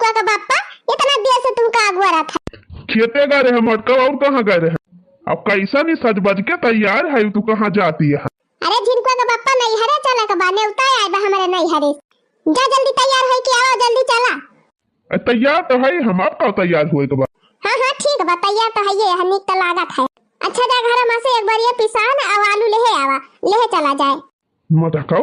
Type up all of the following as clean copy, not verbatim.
झिनकुआ का बापा, इतना देर से तुम का अगुआ रहा था? खेते गए रहे मटका, और कहाँ गए रहे? अब कैसा नहीं सज बज के तैयार है, तू कहाँ जाती है? अरे झिनकुआ का बापा नहीं हरे चला का बाने उतार आए बा हमारे नहीं हरे। जा जल्दी तैयार है कि आओ जल्दी चला। तैयार तो है हम, अब का तैयार हुए के बाद? हाँ ठीक बा, तैयार तो है ये हनिक तो लागत है। अच्छा जा घर में से एक बार ये पिसान और आलू लेहे आवा, लेहे चला जाए। मटका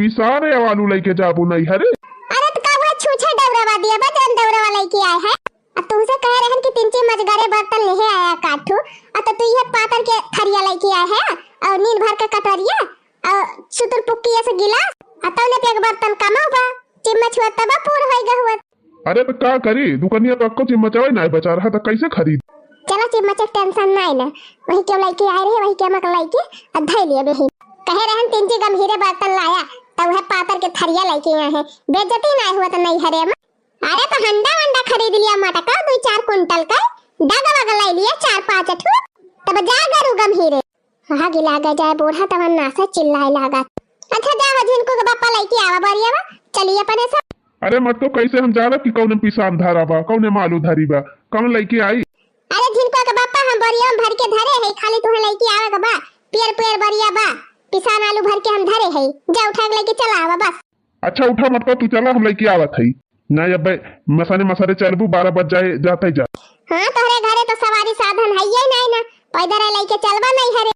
पिसान है आलू लेके जाबू नहीं हरे? अरे तो का वो छूछे डवरावा दिया बा, जन डवरावा लेके आए है। अब तुमसे कह रहे हैं कि 3 मजगरे बर्तन लेहे आया काठू, तो तू ये पातर के थरिया लेके आए है और नींद भर के कटोरिया और सुतुर पुक्की ऐसे गिलास, तौने पे एक बर्तन कमा बा, चिम्मच हुआ तब पूर होएगा हुआ। अरे तो क्या करी, दुकानिया तो को चिम्मचावे नहीं बचा रहा, तो कैसे खरीद? चलो चिम्मच टेंशन नहीं ना, वही क्यों लेके आए रहे, वही क्या मक लेके अधै लिए बेही। कहे रहे 3 गंभीरे बर्तन लाया, तब वह पातर के थरिया लेके आए हैं, बेइज्जती नहीं हुआ तो नहीं हरे में। अरे तो हंडा वंडा खरीद लिया मटका 2-4 कुंटल का, डगा वगा ले लिया 4-5 ठू, तब जा गरु गंभीरे वहां गिला गए जाए बूढ़ा तब नासा चिल्लाए लगा। अच्छा जा झिनको के बापा लेके आवा बरियावा, चलिए अपने सब। अरे मत तो कैसे हम जाना कि कौन पिसान धारा बा, कौन मालू धरी बा, कौन लेके आई? अरे झिनको के बापा हम बरिया में भर के धरे है, खाली तुहे लेके आवे के बा, पेड़ बरिया बा, पिसान आलू भर के हम धरे है, जा उठा के लेके चला आवा बस। अच्छा उठा मटका, तू चला हम लेके आवत है ना, अब मसारे चलबू 12 बज जाए जाते जा। हां तोरे घरे तो सवारी साधन है ही नहीं ना, पैदल लेके चलबा नहीं हरे।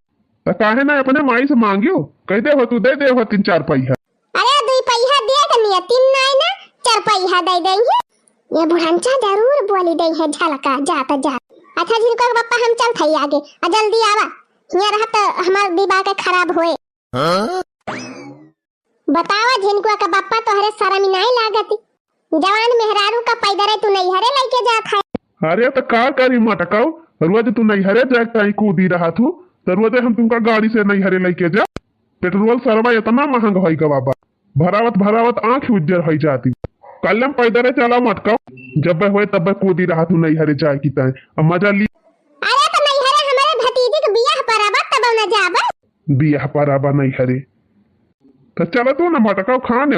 तो काहे ना अपने माई से मांगियो, कहते हो तू दे दे हो 3-4 पैसा। अरे 2 पैसा दे दनिया, 3 नहीं ना 4 पैसा दे देंगे, ये बुढ़ांचा जरूर बोली दे है झलका जाता जा। अच्छा झिनको के बापा हम चल थई आगे, आ जल्दी आवा, हिया रहा तो हमार विवाह के खराब होए। बतावा झिनको का बापा तोहरे शर्म नहीं लागती, जवान मेहरारू का पैदल तू नहीं हरे लेके जात है। अरे तो का करी मटकाओ, रोज तू नहीं हरे जाए कहीं कूदी रहा तू, तो रोज हम तुमका गाड़ी से नहीं हरे लेके जा। पेट्रोल सरवा इतना महंगा होई गा बाबा, भरावत आंख उज्जर हो जाती। कल हम पैदल चला मटकाओ, जब होए तब कूदी रहा तू नहीं हरे जाए की तय, अब मजा ली। अरे तो नहीं हरे हमारे भतीजे के बियाह परबा तब न जाबा। बियाह परबा नहीं हरे तो चला तू ना मटकाओ खाने।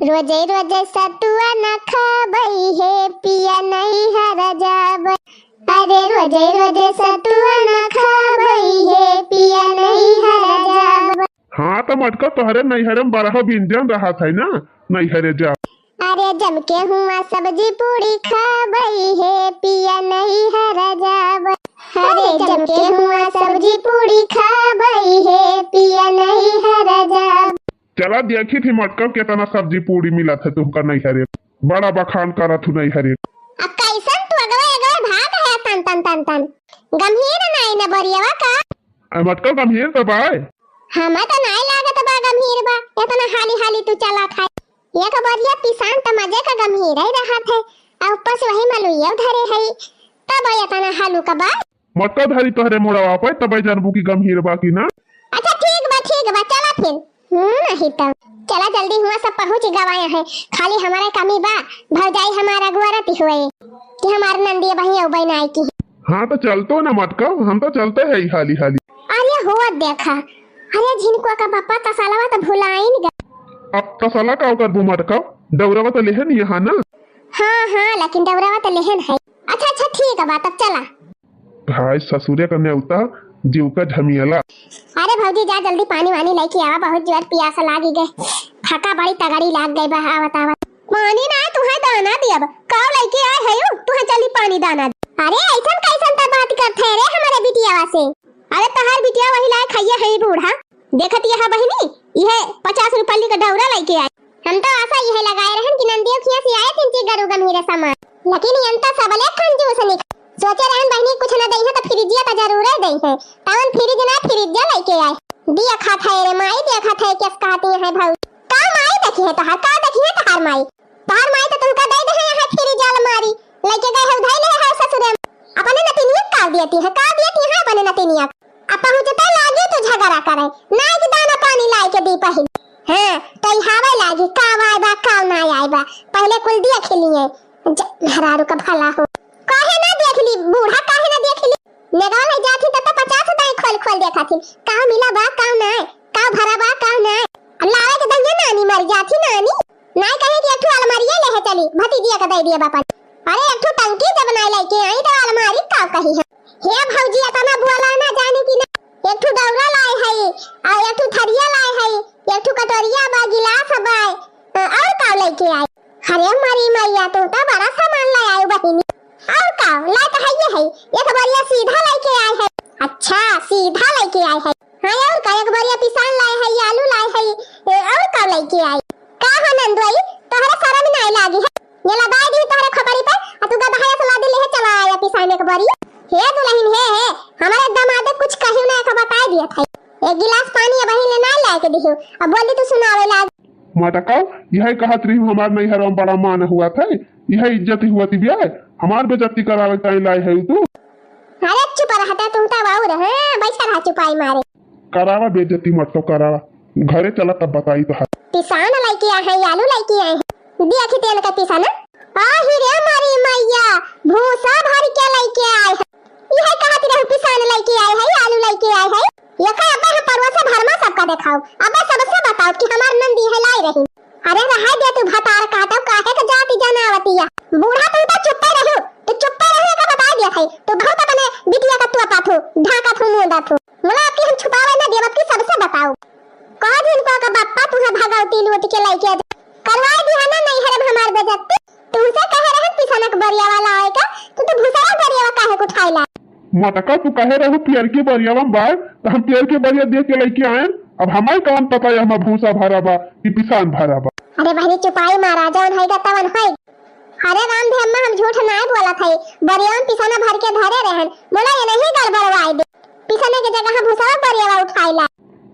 रोजे सतुआ न खाबई है पिया नहीं हर जाबई, अरे रोजे सतुआ न खाबई है पिया नहीं हर जाबई। हाँ तो मटका तोहरे नहीं हरे में 12 व्यंजन रहा था ना, नहीं हरे जा। अरे जम के हुआ सब्जी पूरी खाबई है पिया नहीं हर जाबई, अरे जम के हुआ सब्जी पूरी खाबई है पिया नहीं हर जाबई। चला देखी थी मटका कितना सब्जी पूरी मिला था तुमका नहीं हरे, बड़ा बखान करा तू नहीं हरे। अब कैसन तू अगवे भाग है तन गंभीर नहीं न बरियावा का? मटका गंभीर तो बाय हम तो नहीं लागत बा गंभीर बा, इतना हाली तू चला था। ये का बरिया पिसान त मजे का गंभीर ही रहा थे, और ऊपर से वही मलुइया धरे है, तब इतना हालू का बा। मटका धरी तोहरे मोड़वा पे तब जानबू की गंभीर बा की ना। अच्छा ठीक बा चला फिर। नहीं तब चला जल्दी हुआ सब पहुंच गवाया है, खाली हमारे कमी बा भौजाई हमारा गुआरती हुए कि हमारे नंदिया बहिया उबई नाई की। हाँ तो चलतो ना मटका, हम तो चलते है हाली। अरे हुआ देखा, अरे झिनको का पापा तसलावा तो भुलाई नहीं गया। अब तसला का कर बू मटका, दौरावा तो लेहन यहाँ ना। हाँ लेकिन दौरावा तो लेहन है। अच्छा ठीक है बात, अब चला। भाई ससुरे का न्योता जीव का झमियला। अरे भौजी जा जल्दी पानी वानी लेके आवा, बहुत जोर प्यास लागी गए, थका बड़ी तगड़ी लाग गई बा। आवत पानी ना तुहे दाना दियब, काव लेके आए है तुहे चली पानी दाना। अरे ऐसन कैसन त बात करथे रे हमारे बिटियावा से। अरे तहार बिटिया वही लाए खइया है बूढ़ा, देखत यहां बहिनी यह 50 रुपये का डौरा लेके आए। हम तो आशा यह लगाए रहन कि नंदियों खिया से आए तिनके गरु गमीरे सामान, लेकिन यंता सबले कंजूस निक सोचे रहन बहिनी कुछ न दई है तो फ्रिजिया तो जरूर है दई है, तवन फ्रिज ना फ्रिजिया लेके आए। दिया खात है रे माई, दिया खात है किस कहती है भाऊ का माई देखी है तहार, का देखी है तहार माई तो तुमका दे दे है यहां फ्रिज अलमारी लेके गए है, उधाई ले है ससुरे अपने नतिनिया का देती है अपने नतिनिया अब पहुंचता लागे तो झगड़ा करे ना कि दाना पानी लाए के दी पहिल। हां तो हावे लागी का आए बा का ना आए बा, पहले कुल दिया खिलिए हरारू का भला हो। काहे ना देख ली बूढ़ा, काहे ना देख ली नेगा ले जाती त 50 दाई खोल देखा थी का मिला बा का ना का भरा बा का ना लावे के दंगे नानी मर जाती नानी ना कहे कि एक अलमारी ले चली भतीजिया का दे दिए बापा। अरे एक ठो टंकी जब बनाई लेके आई तो अलमारी का कही है। हे भौजी अतना बोला ना जाने की ना। एक ठो दौरा लाए है और एक ठो थरिया लाए है, एक ठो कटोरिया बा, गिलास बा और का लेके आई। अरे मारी मैया तो बड़ा सामान ले आई बहिनी। और का लाई तो है ये है, एक बढ़िया सीधा लेके आई है। अच्छा सीधा लेके आई है। हां और का एक बढ़िया पिसान लाए है, आलू लाए है और का लेके आई। का हो नंदोई तोहरा सारा में नहीं लागी है। ये लगाई दी तोहरा खपड़ी पे आ तू गधा से ला दे ले चला आया पिसाने के बड़ी। हे दुल्हन हे हमारे दामाद कुछ कहियो ना का बता दिया था। एक गिलास पानी अब ही ले ना लाए के दियो। अब बोली तू सुनावे लाग मटका यही कहत रही हमार नहीं हरवा बड़ा मान हुआ था, यही इज्जत हुआ थी बिया हमार बेइज्जती करावे काई लाई है तू। अरे चुप रहता तुम तो बाऊ रहे बैठा रहा चुपाई मारे। करावा बेइज्जती मत तो करावा, घरे चला तब बताई तो। पिसान लेके आए हैं, आलू लेके आए हैं, दिया कि तेल का पिसान आ ही रे मारी मैया भूसा भर के लेके आए हैं। यह कहती रहो पिसान लेके आए हैं, आलू लेके आए हैं। ये का अब्बा परवा से भरमा सबका दिखाओ, अब्बा सबसे बताओ कि हमार नंदी है लाई रही। अरे रहा दे तू भतार काटो काहे के जाती जनावतिया। बूढ़ा तू तो चुप रहो, तो चुप रहो का बता दिया है। तो बहुत अपने बिटिया का तू पाथो ढाका थू मुंडा थू मला आपकी हम छुपावे ना देवत की सबसे बताओ। का दिन को का बाप्पा तू भगावती लूट के लेके करवाए दिहाना नहीं हरब हमार बेइज्जती। तुमसे कहे रहे पिसनक बरिया वाला आएगा तो भूसावा बरिया काहे को उठाइला। मटका तू कहे रहो पियर के बरिया में बार तो हम पियर के बरिया दे के लेके आए। अब हमारे काम पता है हम भूसा भरा बा कि पिसान भरा बा। अरे बहनी चुपाई मारा जवन होएगा तवन होए। अरे राम धे अम्मा हम झूठ ना बोला था, बरिया में पिसाना भर के धरे रहन बोला ये नहीं गड़बड़वाई दे पिसने के जगह भूसावा बरिया उठाइला।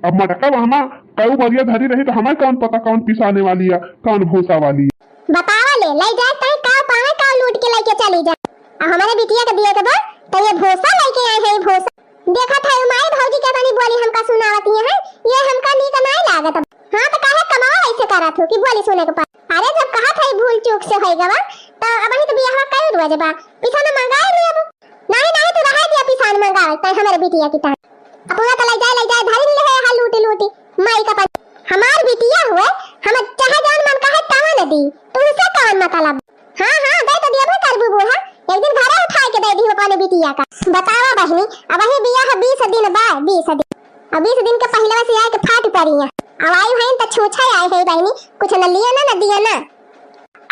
अब मटका वहां कऊ बरिया धरी रही तो हमारे कौन पता कौन पिसाने वाली है कौन भूसा वाली है। बतावा ले जाए तई का पावे का लूट के लेके चली जा। हमारे बिटिया के दिए के बाद तो ये भूसा लेके आए हैं। भूसा देखा था माई भौजी के तनी बोली हमका सुनावती है, ये हमका नी का नहीं लागत। हां तो काहे कमावा ऐसे करा थू कि बोली सुने के पास। अरे जब कहा था भूल चूक से होई गवा तो अब ही तो बियाह कई रुआ जबा पिसान मंगाए ले। अब नहीं तो रहा दिया पिसान मंगाए तो हमारे बिटिया की ता अपना तो ले जाए धरी ले है लूटी लूटी माई का पास। हमार बिटिया हुए हम चाहे जान मन का है तावा न दी तुमसे कौन मतलब। हां दे तो दिया करबू बूढ़ा एक दिन घरे उठा के दे दी अपने बिटिया का। बतावा बहनी अब ही बियाह 20 दिन बा 20 दिन अब 20 दिन के पहले से आए के फाट पड़ी है। अब आई है तो छूछा आए है बहनी कुछ न लिया ना दिया ना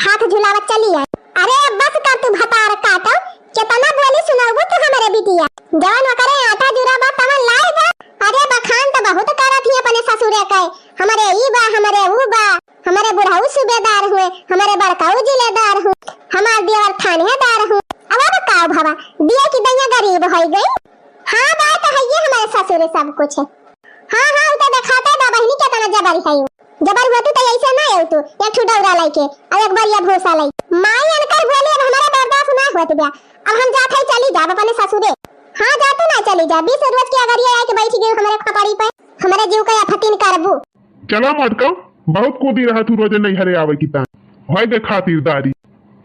हाथ झुलावत चली है। अरे बस कर तू भतार काटो चतना बोली सुनाबू तू हमारे बिटिया जवान करे आटा जुराबा तवन लाए बा। अरे बखान तो बहुत करत ही अपने ससुरे के हमारे ई बा हमारे ऊ बा हमारे बुढ़ाऊ सूबेदार हुए हमारे बड़काऊ जिलेदार हुए हमार देवर थानेदार हुए। अब का भावा दिया की दैया गरीब हो गई। हां बात है ये हमारे ससुरे सब कुछ है। हां तो दिखाता है बहनी कितना जबर है। जबर होती तो ऐसे ना हो तू एक ठुडौरा लेके और एक बढ़िया भूसा लाई माई अनकर बोले अब हमारा बर्दाश्त ना होत बा। अब हम जात है चली जा अपने ससुरे। हां जा तू ना चली जा 20 रोज की अगर ये आके बैठ गई हमारे खपड़ी पे हमारे जीव का फतिन करबू। चला मटका बहुत कूदी रहा तू रोजे नहीं हरे आवे की ता होय के खातिरदारी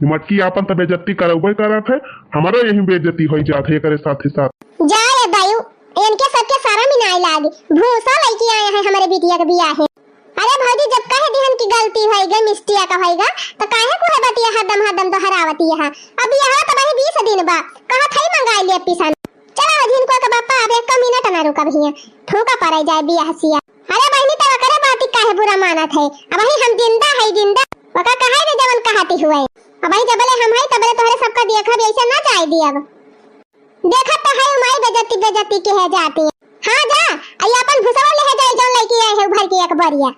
मटकी आपन त बेइज्जती करबे करत है हमारो यही बेइज्जती होई जात है करे साथ ही साथ। जा रे दायू इनके सबके सारा मिनाई लागी भूसा लेके आए हैं हमारे बिटिया का बियाह है। अरे भौजी जब कहे दिहन की गलती होएगा मिस्टिया का होएगा तो काहे को है बतिया हदम तो हरावती है। अब यहां तो भाई 20 दिन बा कहा थई मंगाई ले पिसान। चला दिन को का बापा अब 1 मिनट ना रुका भैया ठोका पड़े जाए बियाह सिया। अरे बहनी तो करे बात काहे बुरा मानत है। अब ही हम जिंदा है जिंदा वका कहे रे जवन कहती हुए अब ही जबले हम है तबले तोहरे सबका देखा भी ऐसे ना चाहे दी। अब देखा तो है माई बेइज्जती के है जाती है। हां जा आई अपन भुसवा ले जाए जो लेके आए है भर के एक बरिया।